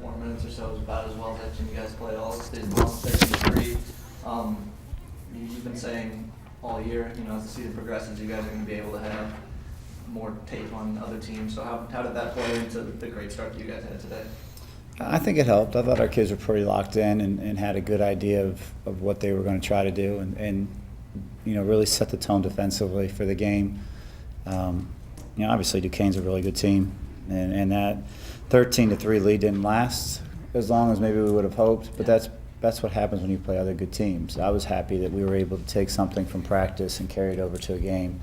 4 minutes or so is about as well as I've seen you guys play all season long, 13-3. You've been saying all year, as the season progresses, you guys are going to be able to have more tape on other teams. So how did that play into the great start that you guys had today? I think it helped. I thought our kids were pretty locked in and had a good idea of what they were going to try to do and really set the tone defensively for the game. Obviously Duquesne's a really good team, and that 13-3 lead didn't last as long as maybe we would have hoped, but that's what happens when you play other good teams. I was happy that we were able to take something from practice and carry it over to a game.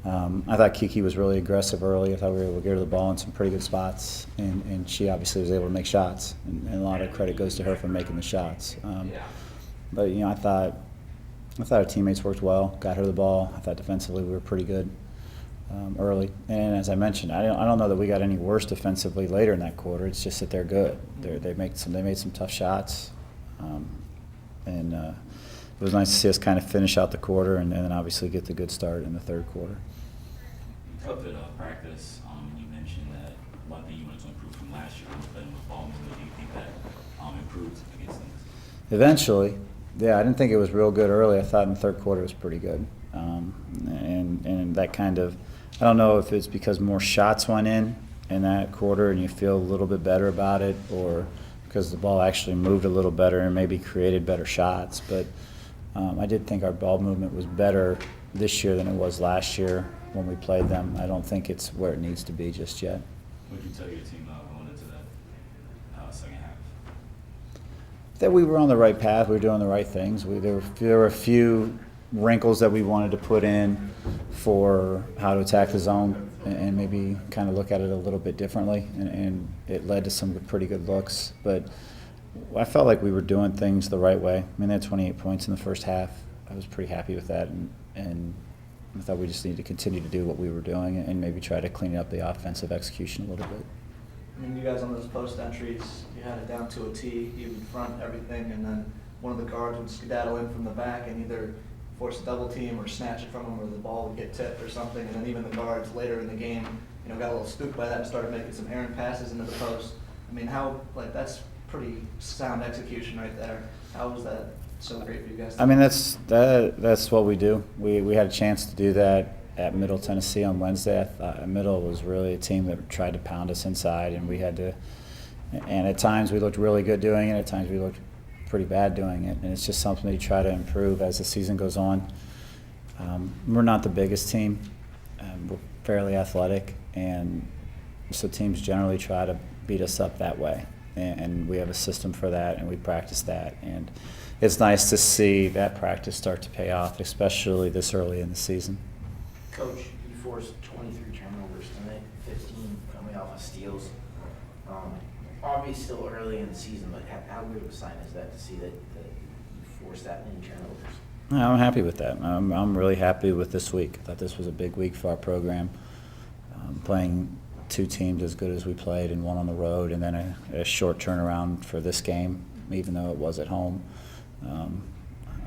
I thought Kiki was really aggressive early. I thought we were able to get her the ball in some pretty good spots, and she obviously was able to make shots, and a lot of credit goes to her for making the shots. But I thought our teammates worked well, got her the ball. I thought defensively we were pretty good early, and as I mentioned, I don't know that we got any worse defensively later in that quarter. It's just that they're good. They made some tough shots, and it was nice to see us kind of finish out the quarter and then obviously get the good start in the third quarter. You talked about practice. You mentioned that one thing you wanted to improve from last year was playing with ball movement. Do you think that improved against things? Eventually, yeah. I didn't think it was real good early. I thought in the third quarter it was pretty good, and that kind of, I don't know if it's because more shots went in that quarter and you feel a little bit better about it, or because the ball actually moved a little better and maybe created better shots, but. I did think our ball movement was better this year than it was last year when we played them. I don't think it's where it needs to be just yet. What did you tell your team going into that second half? That we were on the right path. We were doing the right things. There were a few wrinkles that we wanted to put in for how to attack the zone and maybe kind of look at it a little bit differently, and it led to some pretty good looks. But I felt like we were doing things the right way. I mean, they had 28 points in the first half. I was pretty happy with that, and I thought we just needed to continue to do what we were doing and maybe try to clean up the offensive execution a little bit. I mean, you guys on those post entries, you had it down to a T. You would front everything, and then one of the guards would skedaddle in from the back and either force a double team or snatch it from them, or the ball would get tipped or something. And then even the guards later in the game, got a little spooked by that and started making some errant passes into the post. I mean, that's pretty sound execution right there. How was that so great for you guys? I mean, that's what we do. We had a chance to do that at Middle Tennessee on Wednesday. I thought Middle was really a team that tried to pound us inside, and we had to. And at times we looked really good doing it. At times we looked pretty bad doing it, and it's just something that you try to improve as the season goes on. We're not the biggest team. We're fairly athletic, and so teams generally try to beat us up that way. And we have a system for that, and we practice that. And it's nice to see that practice start to pay off, especially this early in the season. Coach, you forced 23 turnovers tonight, 15 coming off of steals. Obviously still early in the season, but how good of a sign is that to see that you forced that many turnovers? I'm happy with that. I'm really happy with this week. I thought this was a big week for our program, playing two teams as good as we played, and one on the road, and then a short turnaround for this game, even though it was at home. A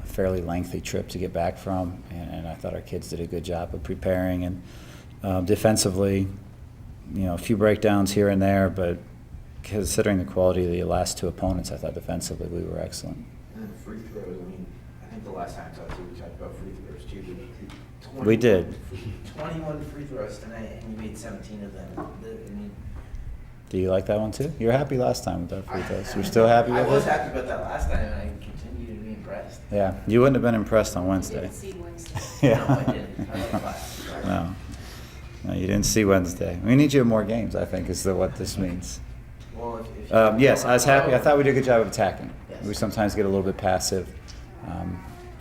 fairly lengthy trip to get back from, and I thought our kids did a good job of preparing. And defensively, a few breakdowns here and there, but considering the quality of the last two opponents, I thought defensively we were excellent. And then free throws, I think the last time I talked to you, we talked about free throws too. We did. 21 free throws tonight, and you made 17 of them. Do you like that one too? You were happy last time with our free throws. You're still happy with it? I was happy about that last time, and I continue to be impressed. Yeah, you wouldn't have been impressed on Wednesday. Didn't see Wednesday. Yeah. No, I didn't. I like class. No, you didn't see Wednesday. We need you in more games, I think, is what this means. Well, if yes, I was happy. I thought we did a good job of attacking. Yes. We sometimes get a little bit passive,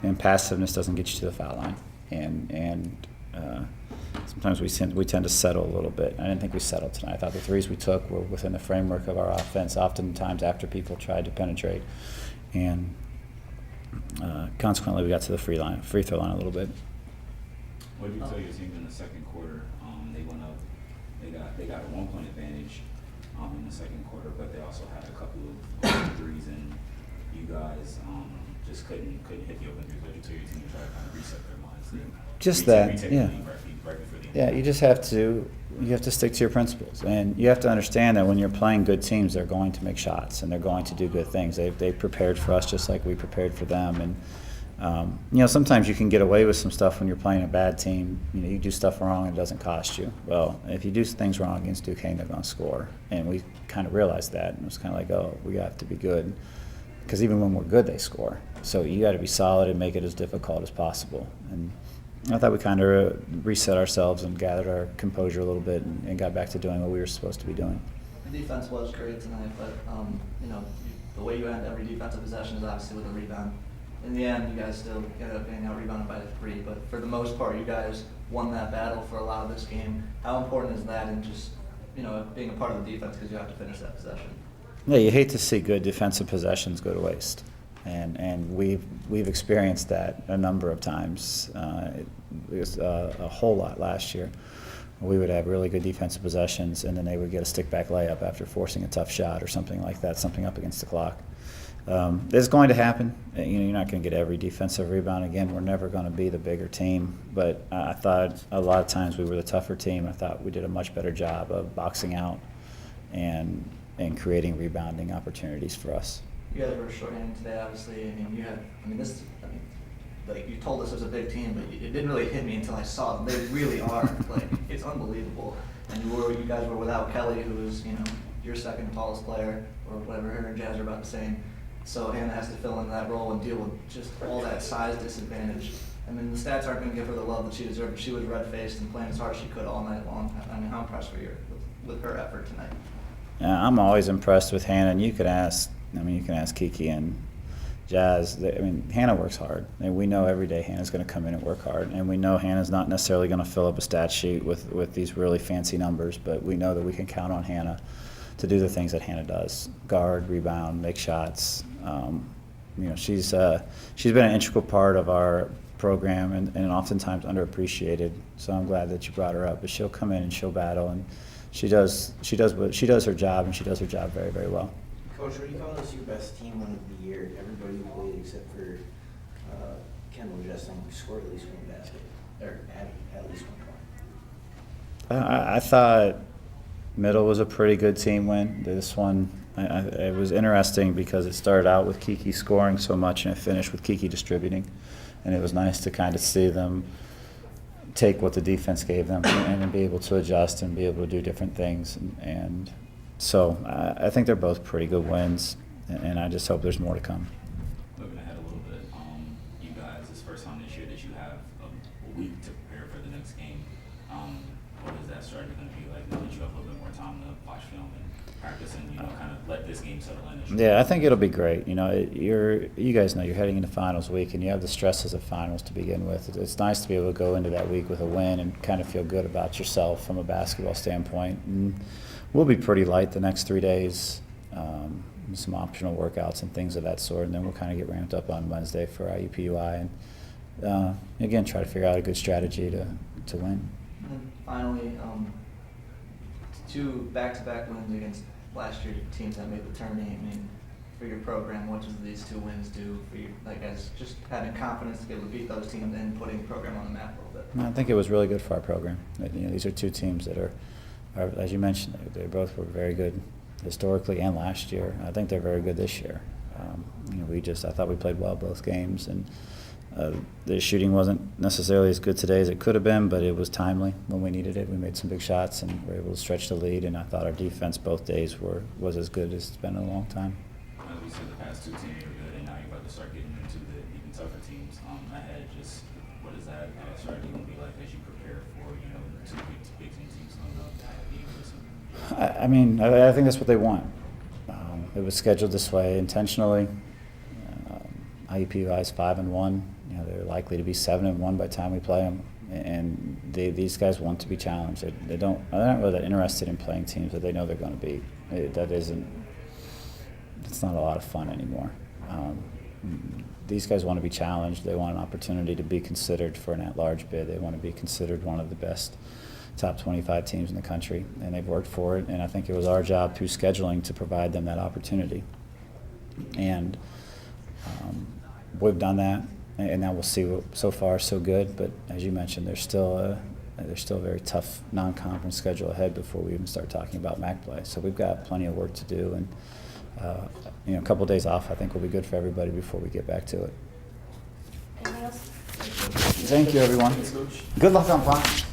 and passiveness doesn't get you to the foul line. And sometimes we tend to settle a little bit. I didn't think we settled tonight. I thought the threes we took were within the framework of our offense, oftentimes after people tried to penetrate. And consequently, we got to the free throw line a little bit. What did you tell your team in the second quarter? They went up. They got a 1-point advantage in the second quarter, but they also had a couple of threes, and you guys just couldn't hit the open threes. What did you tell your team to try to kind of reset their mind? Just We that, take the yeah. lead right before the end. Yeah, you just have to stick to your principles, and you have to understand that when you're playing good teams, they're going to make shots and they're going to do good things. They prepared for us just like we prepared for them, and sometimes you can get away with some stuff when you're playing a bad team. You do stuff wrong and it doesn't cost you. Well, if you do things wrong against Duquesne, they're going to score, and we kind of realized that, and it was kind of like, oh, we have to be good, because even when we're good, they score. So you got to be solid and make it as difficult as possible. And I thought we kind of reset ourselves and gathered our composure a little bit and got back to doing what we were supposed to be doing. The defense was great tonight, but the way you end every defensive possession is obviously with a rebound. In the end, you guys still ended up getting out rebounded by the 3, but for the most part, you guys won that battle for a lot of this game. How important is that in just being a part of the defense, because you have to finish that possession? Yeah, you hate to see good defensive possessions go to waste, and we've experienced that a number of times. It was a whole lot last year. We would have really good defensive possessions, and then they would get a stick-back layup after forcing a tough shot or something like that, something up against the clock. It's going to happen. You're not going to get every defensive rebound. Again, we're never going to be the bigger team, but I thought a lot of times we were the tougher team. I thought we did a much better job of boxing out and creating rebounding opportunities for us. You guys were shorthanded today, obviously. Like you told us it was a big team, but it didn't really hit me until I saw them. They really are. It's unbelievable. And you guys were without Kelly, who was, your second tallest player, or whatever her and Jazz are about to say. So Hannah has to fill in that role and deal with just all that size disadvantage. The stats aren't going to give her the love that she deserved. She was red-faced and playing as hard as she could all night long. How impressed were you with her effort tonight? Yeah, I'm always impressed with Hannah, and you can ask Kiki and Jazz. Hannah works hard, and we know every day Hannah's going to come in and work hard, and we know Hannah's not necessarily going to fill up a stat sheet with these really fancy numbers, but we know that we can count on Hannah to do the things that Hannah does: guard, rebound, make shots. She's been an integral part of our program, and oftentimes underappreciated. So I'm glad that you brought her up. But she'll come in and she'll battle, and she does her job, and she does her job very, very well. Coach, what do you call this your best team win of the year? Everybody who played except for Kendall Justin scored at least one basket, or had at least 1 point. I thought Middle was a pretty good team win. This one, it was interesting because it started out with Kiki scoring so much and it finished with Kiki distributing. And it was nice to kind of see them take what the defense gave them and then be able to adjust and be able to do different things. And so I think they're both pretty good wins, and I just hope there's more to come. Looking ahead a little bit, you guys, it's the first time this year that you have a week to prepare for the next game. What is that strategy going to be like now that you have a little bit more time to watch film and practice and kind of let this game settle in? Yeah, I think it'll be great. You guys know you're heading into finals week, and you have the stresses of finals to begin with. It's nice to be able to go into that week with a win and kind of feel good about yourself from a basketball standpoint. And we'll be pretty light the next 3 days, some optional workouts and things of that sort, and then we'll kind of get ramped up on Wednesday for IUPUI, and again try to figure out a good strategy to win. And then finally, 2 back-to-back wins against last year's teams that made the tourney. For your program, what does these 2 wins do for you, as just having confidence to be able to beat those teams and putting the program on the map a little bit? I think it was really good for our program. These are 2 teams that are, as you mentioned, they both were very good historically and last year. I think they're very good this year. I thought we played well both games, and the shooting wasn't necessarily as good today as it could have been, but it was timely when we needed it. We made some big shots and were able to stretch the lead, and I thought our defense both days was as good as it's been in a long time. As we said, the past 2 teams were good, and now you're about to start getting into the even tougher teams ahead. Just what is that strategy going to be like as you prepare for 2 big teams coming up? I think that's what they want. It was scheduled this way intentionally. IUPUI is 5-1. They're likely to be 7-1 by the time we play them, and these guys want to be challenged. They're not really that interested in playing teams that they know they're going to beat. It's not a lot of fun anymore. These guys want to be challenged. They want an opportunity to be considered for an at-large bid. They want to be considered one of the best top 25 teams in the country, and they've worked for it, and I think it was our job through scheduling to provide them that opportunity. And we've done that. and now we'll see. So far, so good. But as you mentioned, there's still a very tough non-conference schedule ahead before we even start talking about MAC play. So we've got plenty of work to do, and a couple of days off I think will be good for everybody before we get back to it. Anything else? Thank you, everyone. Good luck on Friday.